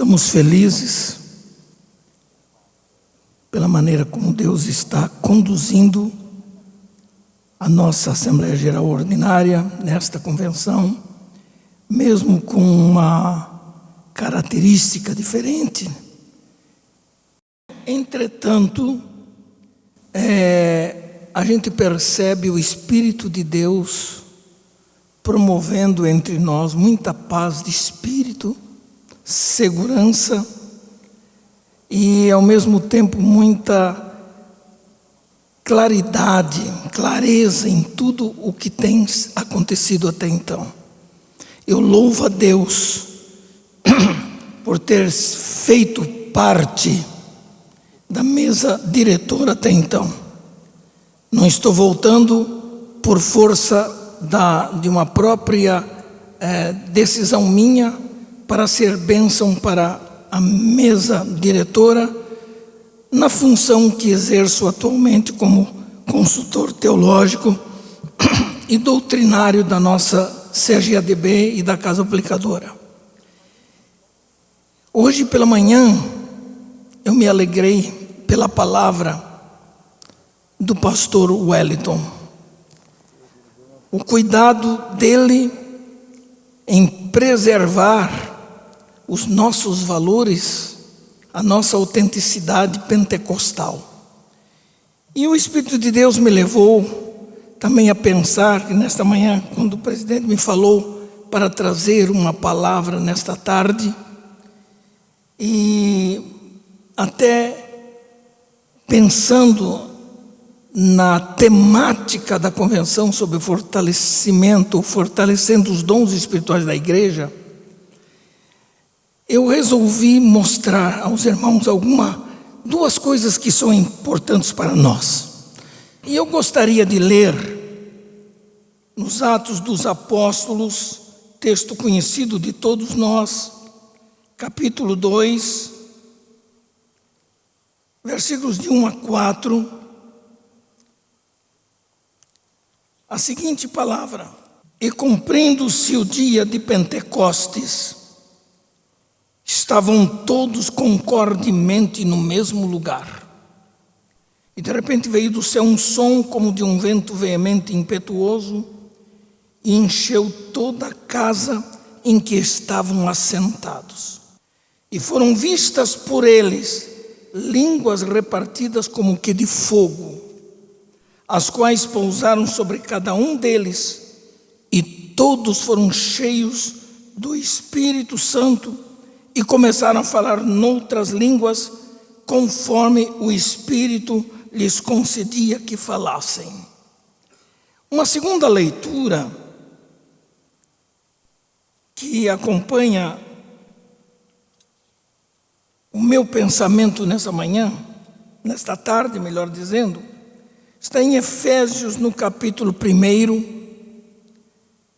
Estamos felizes pela maneira como Deus está conduzindo a nossa Assembleia Geral Ordinária nesta convenção, mesmo com uma característica diferente. Entretanto, a gente percebe o Espírito de Deus promovendo entre nós muita paz de espírito, segurança e, ao mesmo tempo, muita clareza em tudo o que tem acontecido até então. Eu louvo a Deus por ter feito parte da mesa diretora até então. Não estou voltando por força de uma própria decisão minha para ser bênção para a mesa diretora, na função que exerço atualmente como consultor teológico e doutrinário da nossa CGADB e da Casa Aplicadora. Hoje pela manhã eu me alegrei pela palavra do pastor Wellington. O cuidado dele em preservar os nossos valores, a nossa autenticidade pentecostal. E o Espírito de Deus me levou também a pensar que nesta manhã, quando o presidente me falou para trazer uma palavra nesta tarde, e até pensando na temática da convenção sobre fortalecendo os dons espirituais da igreja, eu resolvi mostrar aos irmãos duas coisas que são importantes para nós. E eu gostaria de ler nos Atos dos Apóstolos, texto conhecido de todos nós, capítulo 2, versículos de 1 a 4, a seguinte palavra: E cumprindo-se o dia de Pentecostes, estavam todos concordemente no mesmo lugar. E de repente veio do céu um som como de um vento veemente e impetuoso, e encheu toda a casa em que estavam assentados. E foram vistas por eles línguas repartidas como que de fogo, as quais pousaram sobre cada um deles, e todos foram cheios do Espírito Santo, e começaram a falar noutras línguas, conforme o Espírito lhes concedia que falassem. Uma segunda leitura que acompanha o meu pensamento nessa manhã, nesta tarde, melhor dizendo, está em Efésios, no capítulo 1,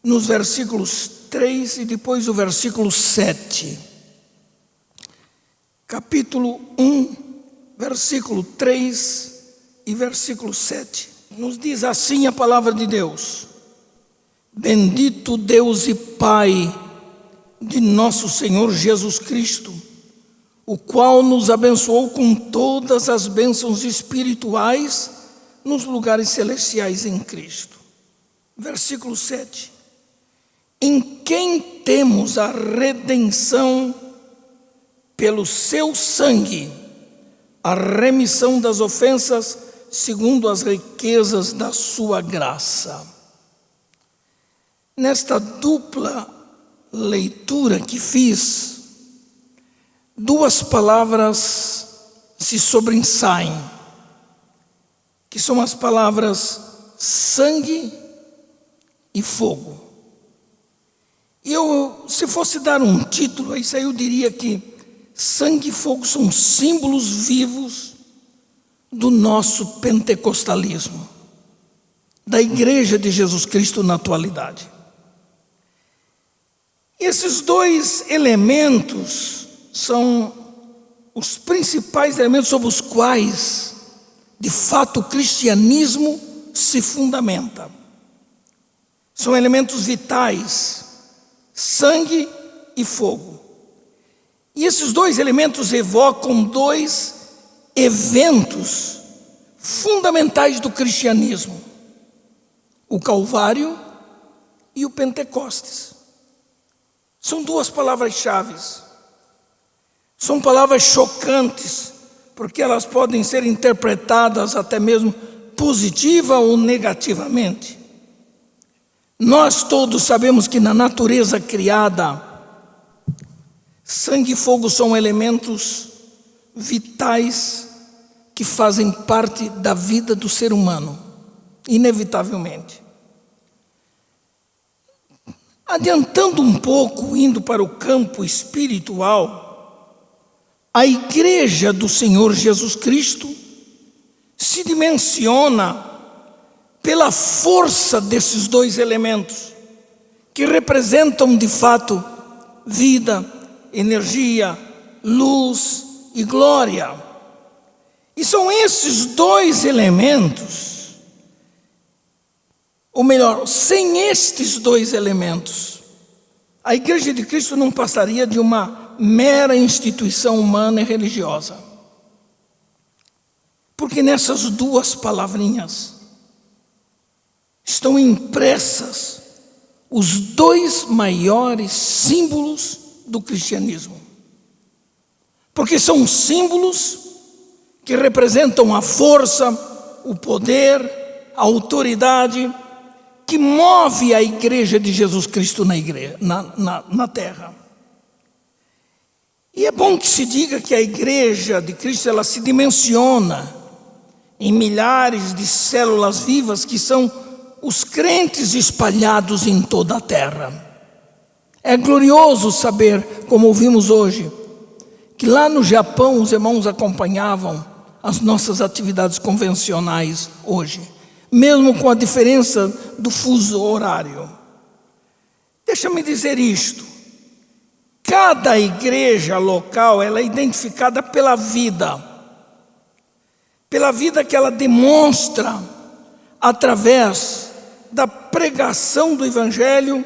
nos versículos 3 e depois o versículo 7. Capítulo 1, versículo 3 e versículo 7. Nos diz assim a palavra de Deus: Bendito Deus e Pai de nosso Senhor Jesus Cristo, o qual nos abençoou com todas as bênçãos espirituais nos lugares celestiais em Cristo. Versículo 7. Em quem temos a redenção pelo seu sangue, a remissão das ofensas, segundo as riquezas da sua graça. Nesta dupla leitura que fiz, duas palavras se sobressaem, que são as palavras sangue e fogo. E se fosse dar um título a isso aí, eu diria que sangue e fogo são símbolos vivos do nosso pentecostalismo, da Igreja de Jesus Cristo na atualidade. Esses dois elementos são os principais elementos sobre os quais, de fato, o cristianismo se fundamenta. São elementos vitais, sangue e fogo. E esses dois elementos evocam dois eventos fundamentais do cristianismo: o Calvário e o Pentecostes. São duas palavras-chave. São palavras chocantes, porque elas podem ser interpretadas até mesmo positiva ou negativamente. Nós todos sabemos que na natureza criada, sangue e fogo são elementos vitais que fazem parte da vida do ser humano, inevitavelmente. Adiantando um pouco, indo para o campo espiritual, a igreja do Senhor Jesus Cristo se dimensiona pela força desses dois elementos, que representam de fato vida, energia, luz e glória. E são esses dois elementos, ou melhor, sem estes dois elementos, a Igreja de Cristo não passaria de uma mera instituição humana e religiosa. Porque nessas duas palavrinhas estão impressas os dois maiores símbolos do cristianismo. Porque são símbolos que representam a força, o poder, a autoridade que move a igreja de Jesus Cristo na terra. E é bom que se diga que a igreja de Cristo, ela se dimensiona em milhares de células vivas que são os crentes espalhados em toda a terra. É glorioso saber, como ouvimos hoje, que lá no Japão os irmãos acompanhavam as nossas atividades convencionais hoje, mesmo com a diferença do fuso horário. Deixa-me dizer isto: cada igreja local, ela é identificada pela vida que ela demonstra através da pregação do Evangelho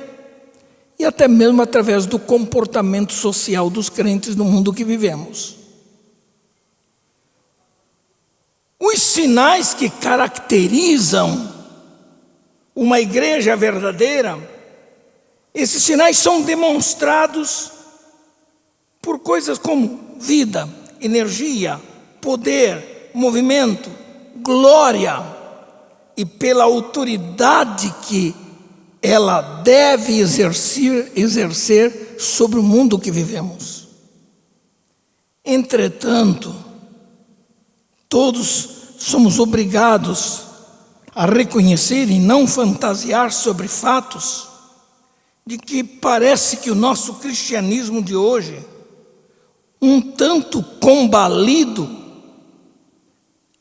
e até mesmo através do comportamento social dos crentes no mundo que vivemos. Os sinais que caracterizam uma igreja verdadeira, esses sinais são demonstrados por coisas como vida, energia, poder, movimento, glória e pela autoridade que ela deve exercer sobre o mundo que vivemos. Entretanto, todos somos obrigados a reconhecer e não fantasiar sobre fatos de que parece que o nosso cristianismo de hoje, um tanto combalido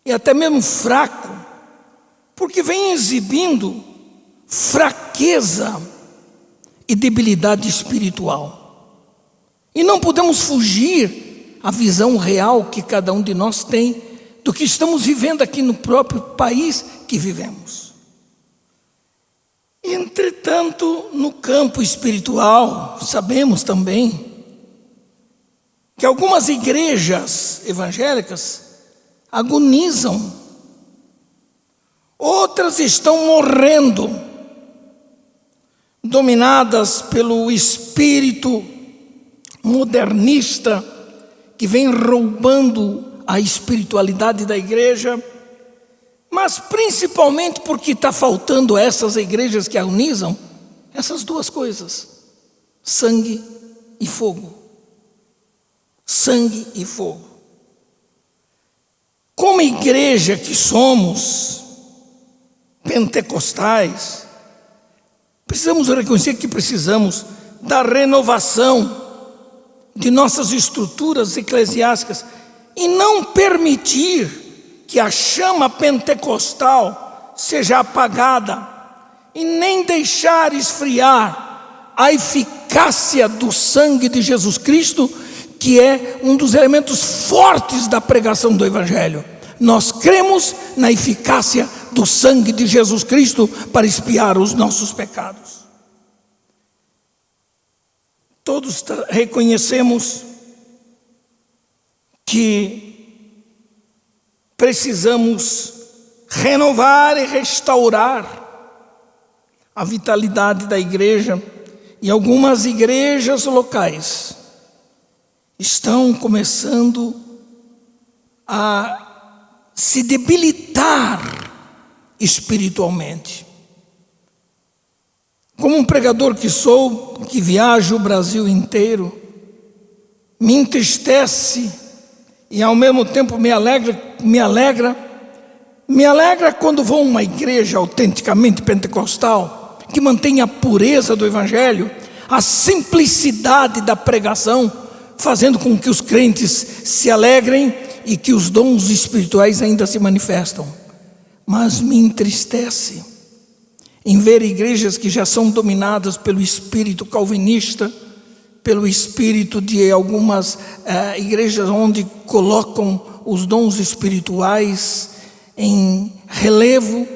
e até mesmo fraco, porque vem exibindo fraqueza e debilidade espiritual. E não podemos fugir à visão real que cada um de nós tem do que estamos vivendo aqui no próprio país que vivemos. Entretanto, no campo espiritual, sabemos também que algumas igrejas evangélicas agonizam, outras estão morrendo, dominadas pelo espírito modernista que vem roubando a espiritualidade da igreja, mas principalmente porque está faltando a essas igrejas que agonizam essas duas coisas: sangue e fogo. Sangue e fogo. Como igreja que somos, pentecostais, precisamos reconhecer que precisamos da renovação de nossas estruturas eclesiásticas e não permitir que a chama pentecostal seja apagada e nem deixar esfriar a eficácia do sangue de Jesus Cristo, que é um dos elementos fortes da pregação do Evangelho. Nós cremos na eficácia do sangue de Jesus Cristo para expiar os nossos pecados. Todos reconhecemos que precisamos renovar e restaurar a vitalidade da igreja, e algumas igrejas locais estão começando a se debilitar espiritualmente. Como um pregador que sou, que viajo o Brasil inteiro, me entristece e ao mesmo tempo me alegra quando vou a uma igreja autenticamente pentecostal, que mantém a pureza do evangelho, a simplicidade da pregação, fazendo com que os crentes se alegrem e que os dons espirituais ainda se manifestam. Mas me entristece em ver igrejas que já são dominadas pelo espírito calvinista, pelo espírito de algumas igrejas onde colocam os dons espirituais em relevo,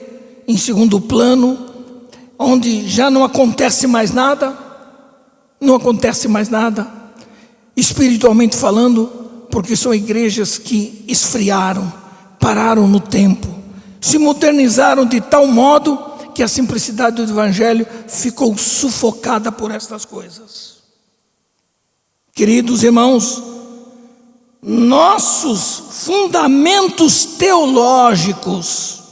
em segundo plano, onde já não acontece mais nada, espiritualmente falando, porque são igrejas que esfriaram, pararam no tempo, se modernizaram de tal modo que a simplicidade do evangelho ficou sufocada por estas coisas. Queridos irmãos, nossos fundamentos teológicos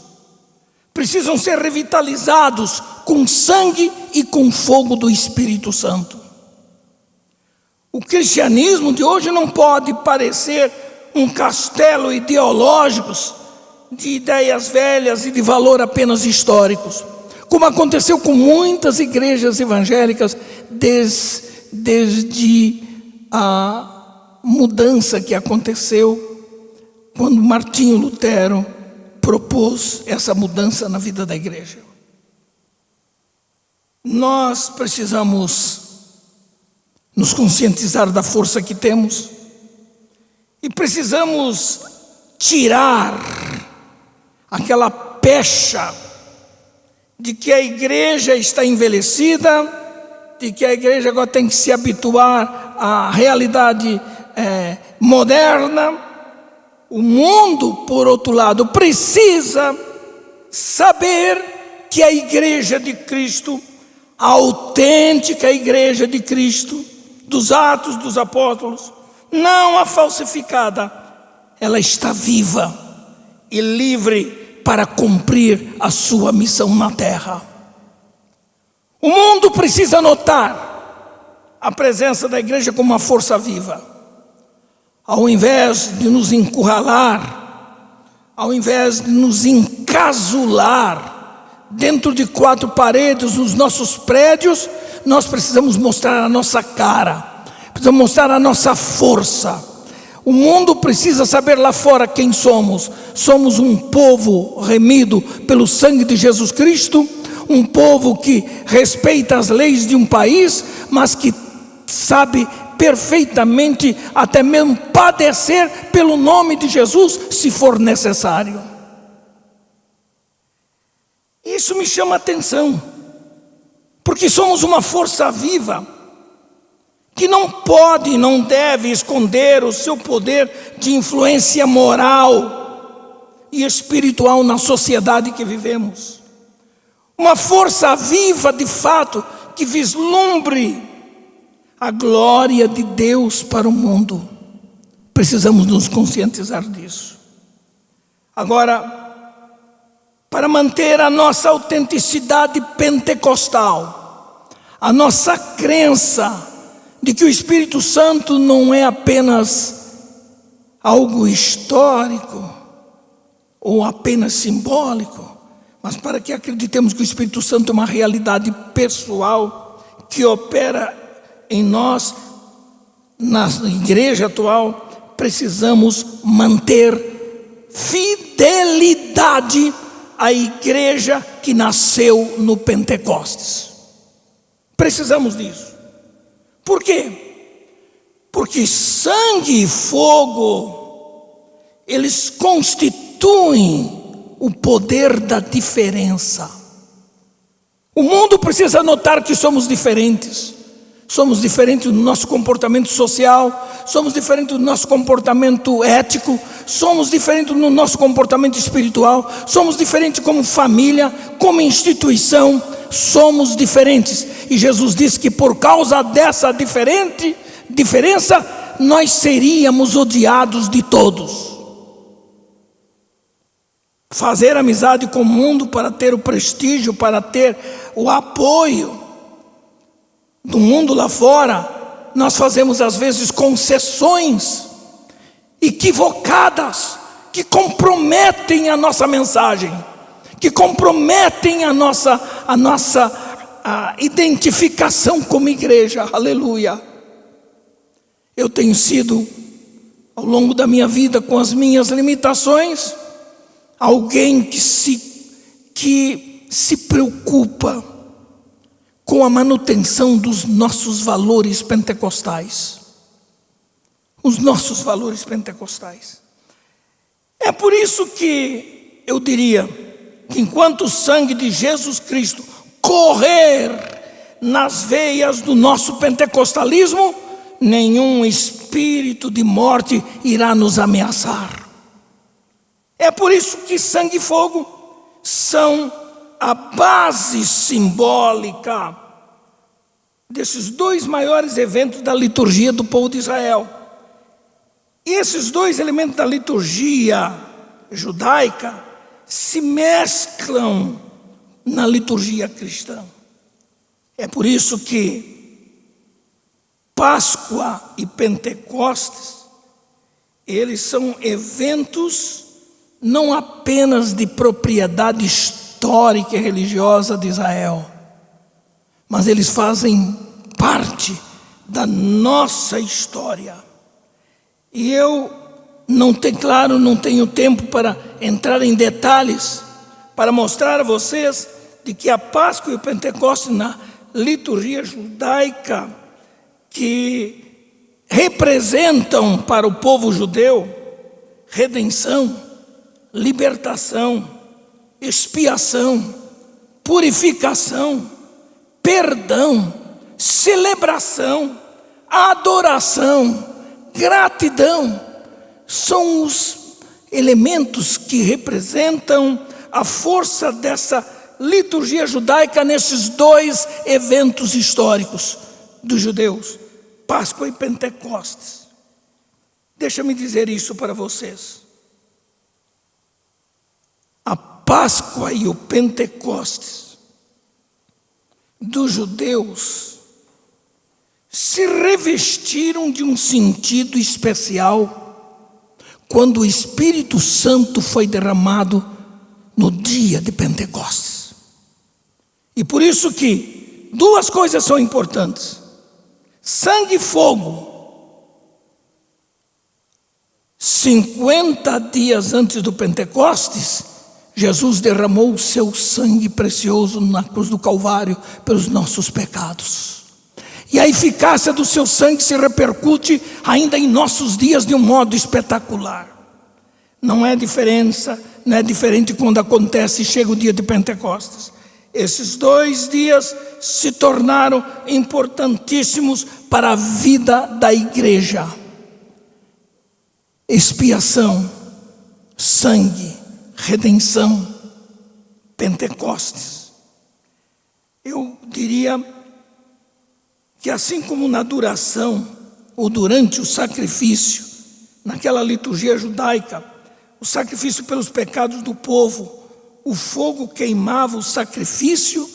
precisam ser revitalizados com sangue e com fogo do Espírito Santo. O cristianismo de hoje não pode parecer um castelo ideológico de ideias velhas e de valor apenas históricos, como aconteceu com muitas igrejas evangélicas desde a mudança que aconteceu quando Martinho Lutero propôs essa mudança na vida da igreja. Nós precisamos nos conscientizar da força que temos e precisamos tirar aquela pecha de que a igreja está envelhecida, de que a igreja agora tem que se habituar à realidade moderna. O mundo, por outro lado, precisa saber que a igreja de Cristo, a autêntica igreja de Cristo, dos Atos dos Apóstolos, não a falsificada, ela está viva e livre para cumprir a sua missão na terra. O mundo precisa notar a presença da igreja como uma força viva. Ao invés de nos encurralar, ao invés de nos encasular dentro de quatro paredes nos nossos prédios, nós precisamos mostrar a nossa cara, precisamos mostrar a nossa força. O mundo precisa saber lá fora quem somos. Somos um povo remido pelo sangue de Jesus Cristo, um povo que respeita as leis de um país, mas que sabe perfeitamente até mesmo padecer pelo nome de Jesus, se for necessário. Isso me chama a atenção, porque somos uma força viva, que não pode e não deve esconder o seu poder de influência moral e espiritual na sociedade que vivemos. Uma força viva de fato, que vislumbre a glória de Deus para o mundo. Precisamos nos conscientizar disso. Agora, para manter a nossa autenticidade pentecostal, a nossa crença de que o Espírito Santo não é apenas algo histórico ou apenas simbólico, mas para que acreditemos que o Espírito Santo é uma realidade pessoal que opera em nós, na igreja atual, precisamos manter fidelidade à igreja que nasceu no Pentecostes. Precisamos disso. Por quê? Porque sangue e fogo, eles constituem o poder da diferença. O mundo precisa notar que somos diferentes. somos diferentes no nosso comportamento social, somos diferentes no nosso comportamento ético, somos diferentes no nosso comportamento espiritual, somos diferentes como família, como instituição, somos diferentes. E Jesus disse que por causa dessa diferença, nós seríamos odiados de todos. Fazer amizade com o mundo para ter o prestígio, para ter o apoio do mundo lá fora, nós fazemos às vezes concessões equivocadas que comprometem a nossa mensagem, que comprometem a nossa identificação como igreja. Aleluia. Eu tenho sido, ao longo da minha vida, com as minhas limitações, alguém que se preocupa com a manutenção dos nossos valores pentecostais. Os nossos valores pentecostais. É por isso que eu diria que enquanto o sangue de Jesus Cristo correr nas veias do nosso pentecostalismo, nenhum espírito de morte irá nos ameaçar. É por isso que sangue e fogo são a base simbólica desses dois maiores eventos da liturgia do povo de Israel. E esses dois elementos da liturgia judaica se mesclam na liturgia cristã. É por isso que Páscoa e Pentecostes, eles são eventos não apenas de propriedade histórica e religiosa de Israel, mas eles fazem parte da nossa história. E eu não tenho tempo para entrar em detalhes, para mostrar a vocês de que a Páscoa e o Pentecostes na liturgia judaica, que representam para o povo judeu redenção, libertação, expiação, purificação, perdão, celebração, adoração, gratidão, são os elementos que representam a força dessa liturgia judaica nesses dois eventos históricos dos judeus, Páscoa e Pentecostes. Deixa-me dizer isso para vocês. A Páscoa e o Pentecostes dos judeus se revestiram de um sentido especial quando o Espírito Santo foi derramado no dia de Pentecostes. E por isso que duas coisas são importantes: sangue e fogo. 50 dias antes do Pentecostes, Jesus derramou o seu sangue precioso na cruz do Calvário pelos nossos pecados. E a eficácia do seu sangue se repercute ainda em nossos dias de um modo espetacular. Não é diferente quando acontece e chega o dia de Pentecostes. Esses 2 dias se tornaram importantíssimos para a vida da igreja. Expiação, sangue, redenção, Pentecostes. Eu diria que assim como na duração ou durante o sacrifício, naquela liturgia judaica, o sacrifício pelos pecados do povo, o fogo queimava o sacrifício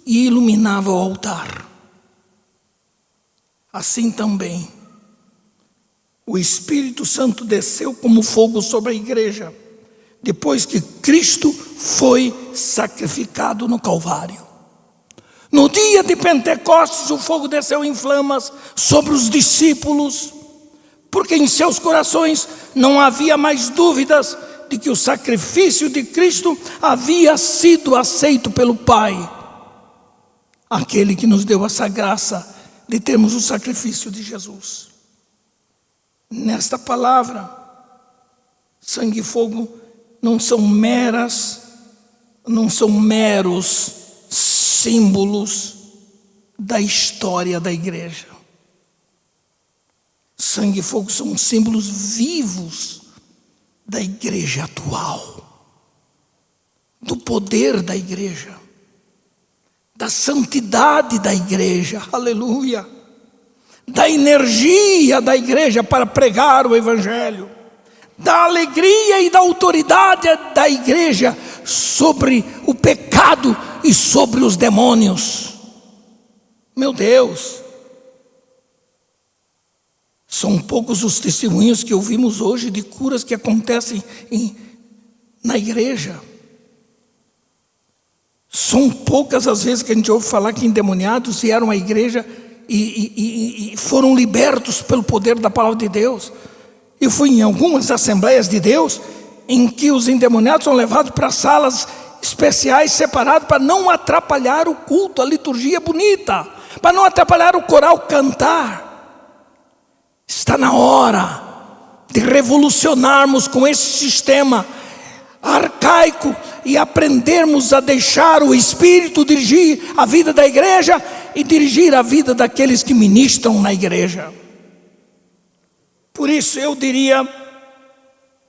e iluminava o altar. Assim também, o Espírito Santo desceu como fogo sobre a igreja, depois que Cristo foi sacrificado no Calvário. No dia de Pentecostes, o fogo desceu em flamas sobre os discípulos, porque em seus corações não havia mais dúvidas de que o sacrifício de Cristo havia sido aceito pelo Pai, aquele que nos deu essa graça de termos o sacrifício de Jesus. Nesta palavra, sangue e fogo não são meros símbolos da história da igreja. Sangue e fogo são símbolos vivos da igreja atual, do poder da igreja, da santidade da igreja, aleluia, da energia da igreja para pregar o evangelho, da alegria e da autoridade da igreja sobre o pecado e sobre os demônios. Meu Deus, são poucos os testemunhos que ouvimos hoje de curas que acontecem na igreja. São poucas as vezes que a gente ouve falar que endemoniados vieram à igreja e foram libertos pelo poder da palavra de Deus. Eu fui em algumas assembleias de Deus em que os endemoniados são levados para salas especiais separadas para não atrapalhar o culto, a liturgia bonita, para não atrapalhar o coral cantar. Está na hora de revolucionarmos com esse sistema arcaico e aprendermos a deixar o Espírito dirigir a vida da igreja e dirigir a vida daqueles que ministram na igreja. Por isso eu diria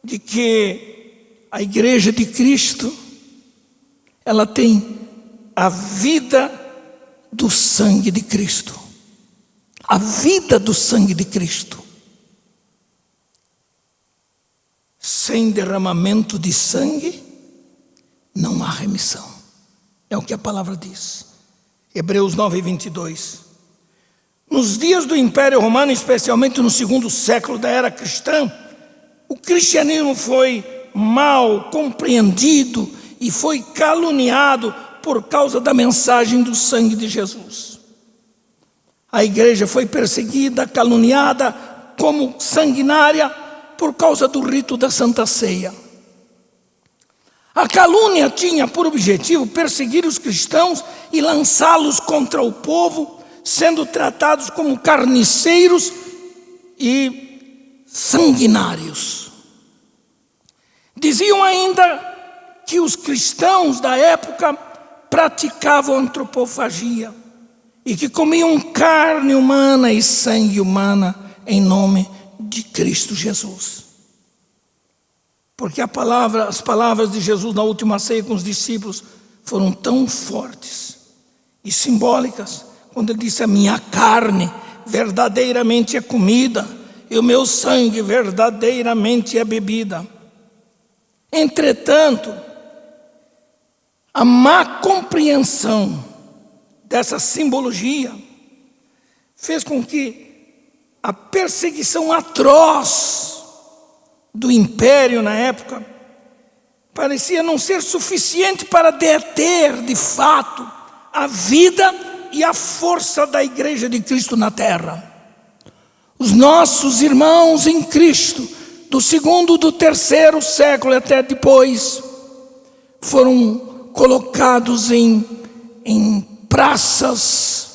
de que a igreja de Cristo, ela tem a vida do sangue de Cristo. A vida do sangue de Cristo. Sem derramamento de sangue, não há remissão. É o que a palavra diz. Hebreus 9:22. Nos dias do Império Romano, especialmente no segundo século da era cristã, o cristianismo foi mal compreendido e foi caluniado por causa da mensagem do sangue de Jesus. A igreja foi perseguida, caluniada como sanguinária por causa do rito da Santa Ceia. A calúnia tinha por objetivo perseguir os cristãos e lançá-los contra o povo, sendo tratados como carniceiros e sanguinários. Diziam ainda que os cristãos da época praticavam antropofagia e que comiam carne humana e sangue humana em nome de Cristo Jesus. Porque as palavras de Jesus na última ceia com os discípulos foram tão fortes e simbólicas, quando ele disse: a minha carne verdadeiramente é comida e o meu sangue verdadeiramente é bebida. Entretanto, a má compreensão dessa simbologia fez com que a perseguição atroz do império na época parecia não ser suficiente para deter de fato a vida e a força da igreja de Cristo na terra. Os nossos irmãos em Cristo, do segundo, do terceiro século até depois, foram colocados em praças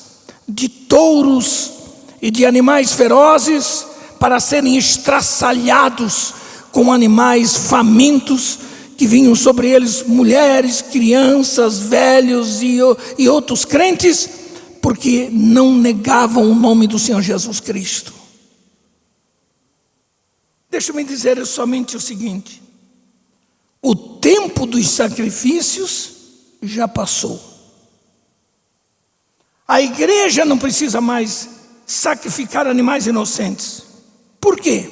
de touros e de animais ferozes para serem estraçalhados com animais famintos que vinham sobre eles, mulheres, crianças, velhos e outros crentes, porque não negavam o nome do Senhor Jesus Cristo. Deixa-me dizer somente o seguinte: o tempo dos sacrifícios já passou. A igreja não precisa mais sacrificar animais inocentes. Por quê?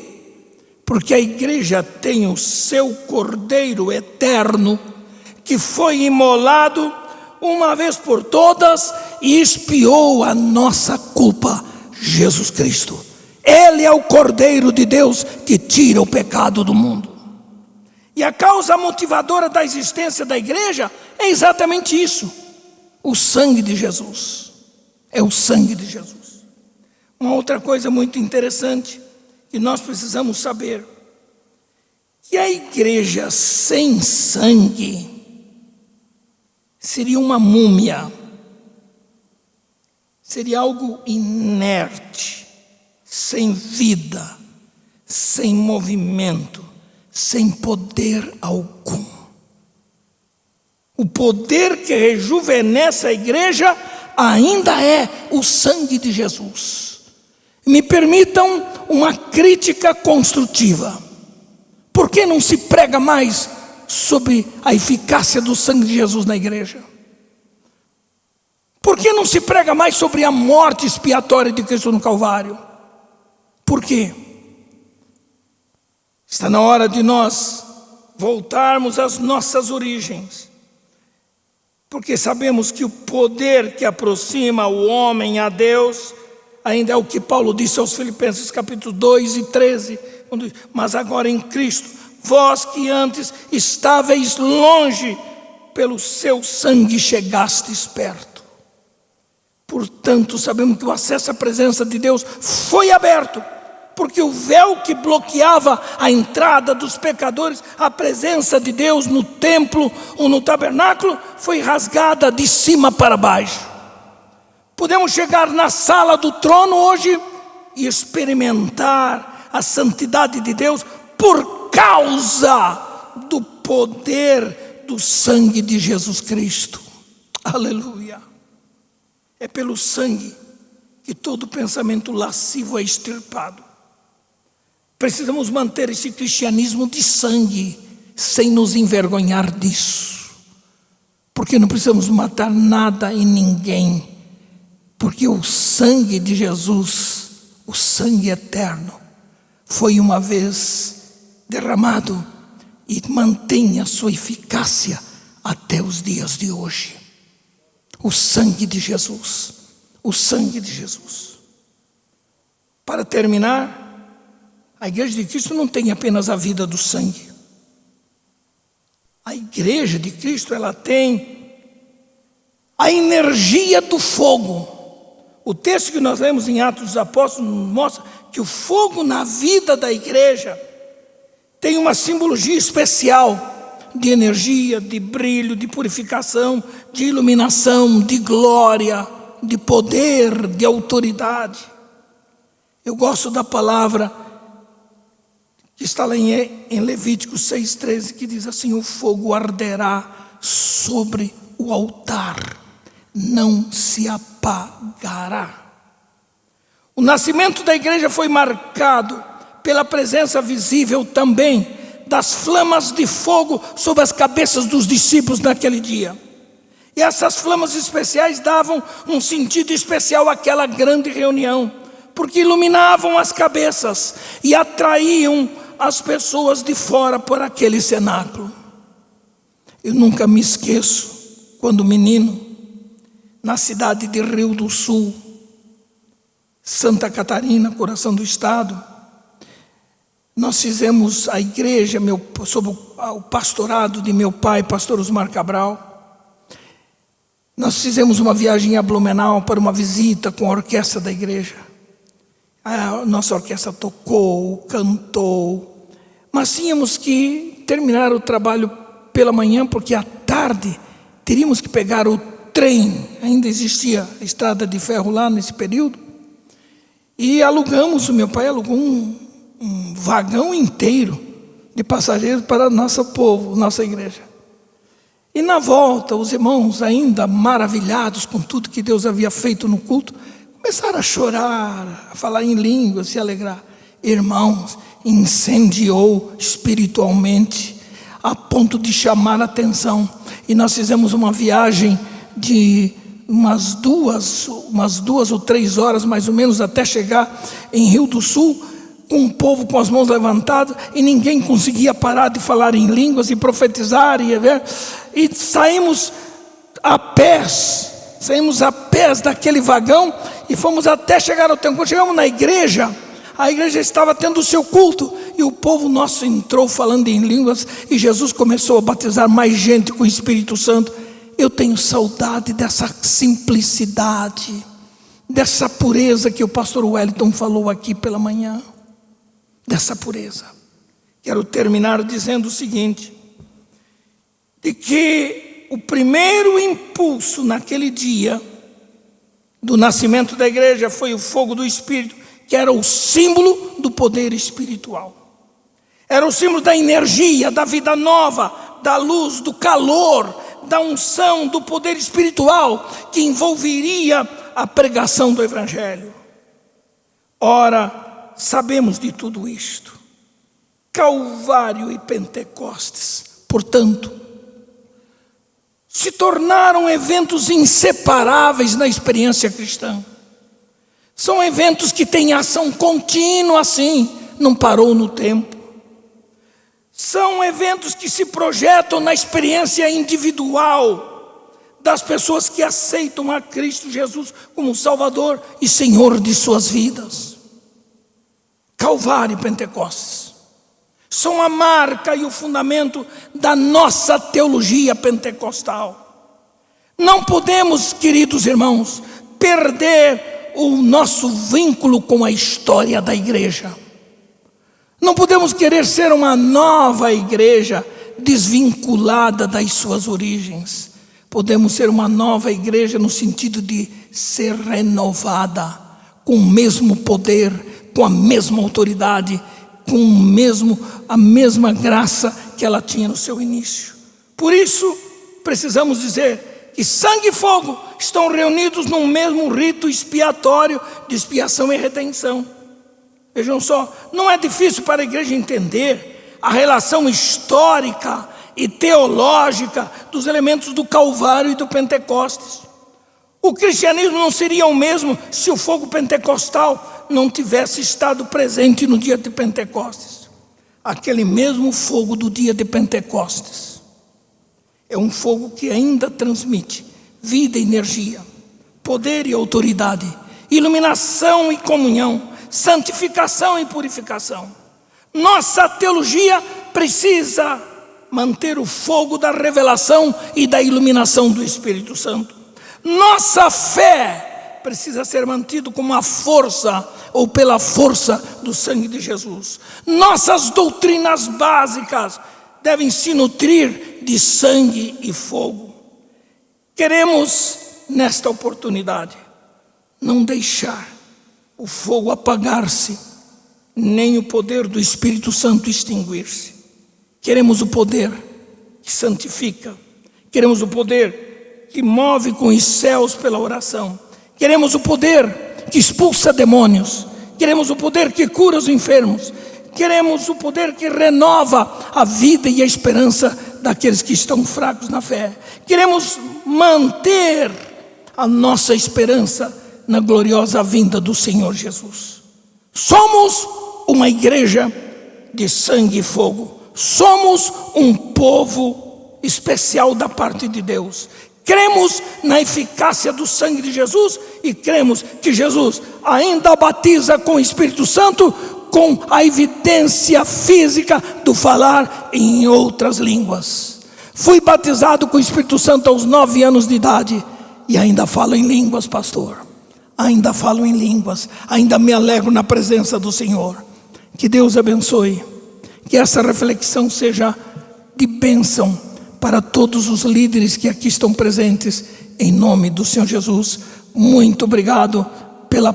Porque a igreja tem o seu Cordeiro eterno, que foi imolado uma vez por todas e expiou a nossa culpa, Jesus Cristo. Ele é o Cordeiro de Deus que tira o pecado do mundo. E a causa motivadora da existência da igreja é exatamente isso: o sangue de Jesus. É o sangue de Jesus. Uma outra coisa muito interessante que nós precisamos saber: que a igreja sem sangue seria uma múmia, seria algo inerte, sem vida, sem movimento, sem poder algum. O poder que rejuvenesce a igreja ainda é o sangue de Jesus. Me permitam uma crítica construtiva. Por que não se prega mais sobre a eficácia do sangue de Jesus na igreja? Por que não se prega mais sobre a morte expiatória de Cristo no Calvário? Por quê? Está na hora de nós voltarmos às nossas origens, porque sabemos que o poder que aproxima o homem a Deus ainda é o que Paulo disse aos Filipenses capítulo 2 e 13, quando diz: mas agora em Cristo, vós que antes estáveis longe, pelo seu sangue chegastes perto. Portanto, sabemos que o acesso à presença de Deus foi aberto, porque o véu que bloqueava a entrada dos pecadores à presença de Deus no templo ou no tabernáculo foi rasgada de cima para baixo. Podemos chegar na sala do trono hoje e experimentar a santidade de Deus por causa do poder do sangue de Jesus Cristo. Aleluia! É pelo sangue que todo pensamento lascivo é extirpado. Precisamos manter esse cristianismo de sangue, sem nos envergonhar disso. Porque não precisamos matar nada e ninguém. Porque o sangue de Jesus, o sangue eterno, foi uma vez derramado e mantém a sua eficácia até os dias de hoje. O sangue de Jesus, o sangue de Jesus. Para terminar, a igreja de Cristo não tem apenas a vida do sangue. A igreja de Cristo, ela tem a energia do fogo. O texto que nós lemos em Atos dos Apóstolos mostra que o fogo na vida da igreja tem uma simbologia especial de energia, de brilho, de purificação, de iluminação, de glória, de poder, de autoridade. Eu gosto da palavra que está lá em Levítico 6,13, que diz assim: o fogo arderá sobre o altar, não se apagará. O nascimento da igreja foi marcado pela presença visível também das flamas de fogo sobre as cabeças dos discípulos naquele dia. E essas flamas especiais davam um sentido especial àquela grande reunião, porque iluminavam as cabeças e atraíam as pessoas de fora por aquele cenáculo. Eu nunca me esqueço, quando menino, na cidade de Rio do Sul, Santa Catarina, coração do estado, nós fizemos a igreja, sob o pastorado de meu pai, pastor Osmar Cabral. Nós fizemos uma viagem a Blumenau para uma visita com a orquestra da igreja. A nossa orquestra tocou, cantou, mas tínhamos que terminar o trabalho pela manhã, porque à tarde teríamos que pegar o trem. Ainda existia a estrada de ferro lá nesse período. E o meu pai alugou um vagão inteiro de passageiros para nosso povo, nossa igreja. E na volta, os irmãos, ainda maravilhados com tudo que Deus havia feito no culto, começaram a chorar, a falar em línguas, se alegrar. Irmãos, incendiou espiritualmente, a ponto de chamar a atenção. E nós fizemos uma viagem de umas duas ou 3 horas, mais ou menos, até chegar em Rio do Sul, com o povo com as mãos levantadas, e ninguém conseguia parar de falar em línguas e profetizar, e saímos a pés daquele vagão, e fomos até chegar ao templo. Quando chegamos na igreja, a igreja estava tendo o seu culto, e o povo nosso entrou falando em línguas, e Jesus começou a batizar mais gente com o Espírito Santo. Eu tenho saudade dessa simplicidade, dessa pureza que o pastor Wellington falou aqui pela manhã. Dessa pureza. Quero terminar dizendo o seguinte: de que o primeiro impulso naquele dia do nascimento da igreja foi o fogo do Espírito, que era o símbolo do poder espiritual. Era o símbolo da energia, da vida nova, da luz, do calor, da unção, do poder espiritual que envolveria a pregação do Evangelho. Ora, sabemos de tudo isto. Calvário e Pentecostes, portanto, se tornaram eventos inseparáveis na experiência cristã. São eventos que têm ação contínua, assim, não parou no tempo. São eventos que se projetam na experiência individual das pessoas que aceitam a Cristo Jesus como Salvador e Senhor de suas vidas. Calvário e Pentecostes são a marca e o fundamento da nossa teologia pentecostal. Não podemos, queridos irmãos, perder o nosso vínculo com a história da igreja. Não podemos querer ser uma nova igreja desvinculada das suas origens. Podemos ser uma nova igreja no sentido de ser renovada, com o mesmo poder, com a mesma autoridade, com a mesma graça que ela tinha no seu início. Por isso, precisamos dizer que sangue e fogo estão reunidos num mesmo rito expiatório de expiação e redenção. Vejam só, não é difícil para a igreja entender a relação histórica e teológica dos elementos do Calvário e do Pentecostes. O cristianismo não seria o mesmo se o fogo pentecostal não tivesse estado presente no dia de Pentecostes. Aquele mesmo fogo do dia de Pentecostes é um fogo que ainda transmite vida e energia, poder e autoridade, iluminação e comunhão, santificação e purificação. Nossa teologia precisa manter o fogo da revelação e da iluminação do Espírito Santo. Nossa fé precisa ser mantida como a força ou pela força do sangue de Jesus. Nossas doutrinas básicas devem se nutrir de sangue e fogo. Queremos, nesta oportunidade, não deixar o fogo apagar-se, nem o poder do Espírito Santo extinguir-se. Queremos o poder que santifica, queremos o poder que move com os céus pela oração, queremos o poder que expulsa demônios, queremos o poder que cura os enfermos, queremos o poder que renova a vida e a esperança daqueles que estão fracos na fé. Queremos manter a nossa esperança na gloriosa vinda do Senhor Jesus. Somos uma igreja de sangue e fogo. Somos um povo especial da parte de Deus. Cremos na eficácia do sangue de Jesus e cremos que Jesus ainda batiza com o Espírito Santo, com a evidência física do falar em outras línguas. Fui batizado com o Espírito Santo aos 9 anos de idade e ainda falo em línguas, pastor. Ainda falo em línguas, ainda me alegro na presença do Senhor. Que Deus abençoe, que essa reflexão seja de bênção para todos os líderes que aqui estão presentes, em nome do Senhor Jesus. Muito obrigado pela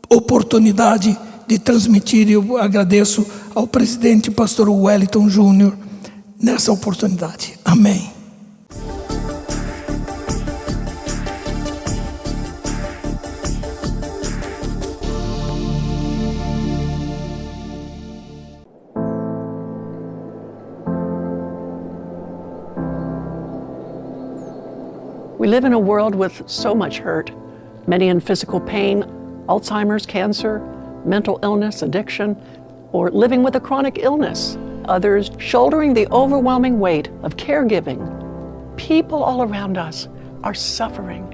oportunidade de transmitir, e eu agradeço ao presidente pastor Wellington Júnior nessa oportunidade. Amém. We live in a world with so much hurt, many in physical pain, Alzheimer's, cancer, mental illness, addiction, or living with a chronic illness. Others shouldering the overwhelming weight of caregiving. People all around us are suffering.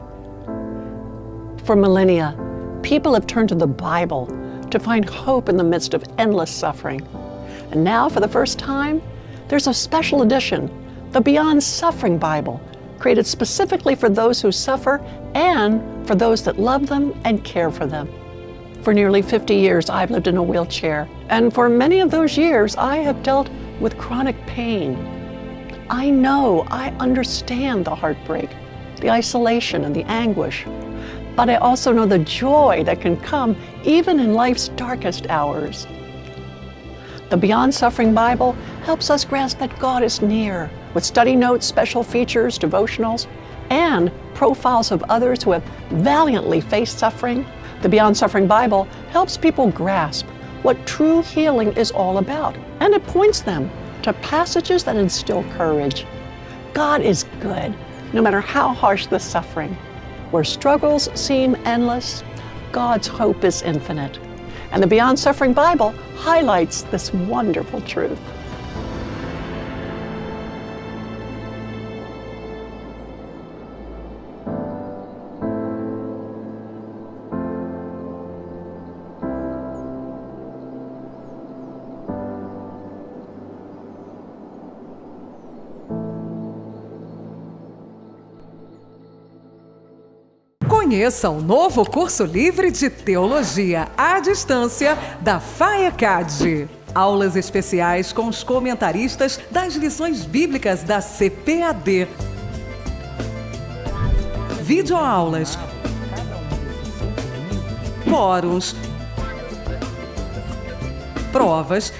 For millennia, people have turned to the Bible to find hope in the midst of endless suffering. And now, for the first time, there's a special edition, the Beyond Suffering Bible, created specifically for those who suffer and for those that love them and care for them. For nearly 50 years, I've lived in a wheelchair, and for many of those years, I have dealt with chronic pain. I understand the heartbreak, the isolation, and the anguish, but I also know the joy that can come even in life's darkest hours. The Beyond Suffering Bible helps us grasp that God is near, with study notes, special features, devotionals, and profiles of others who have valiantly faced suffering. The Beyond Suffering Bible helps people grasp what true healing is all about, and it points them to passages that instill courage. God is good, no matter how harsh the suffering. Where struggles seem endless, God's hope is infinite. And the Beyond Suffering Bible highlights this wonderful truth. Conheça o novo curso livre de Teologia à Distância da FAECAD. Aulas especiais com os comentaristas das lições bíblicas da CPAD. Videoaulas, fóruns, provas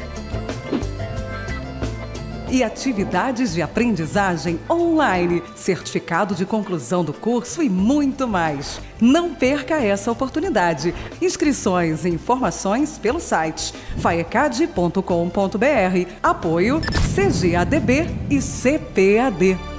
e atividades de aprendizagem online, certificado de conclusão do curso e muito mais. Não perca essa oportunidade. Inscrições e informações pelo site faecad.com.br. Apoio CGADB e CPAD.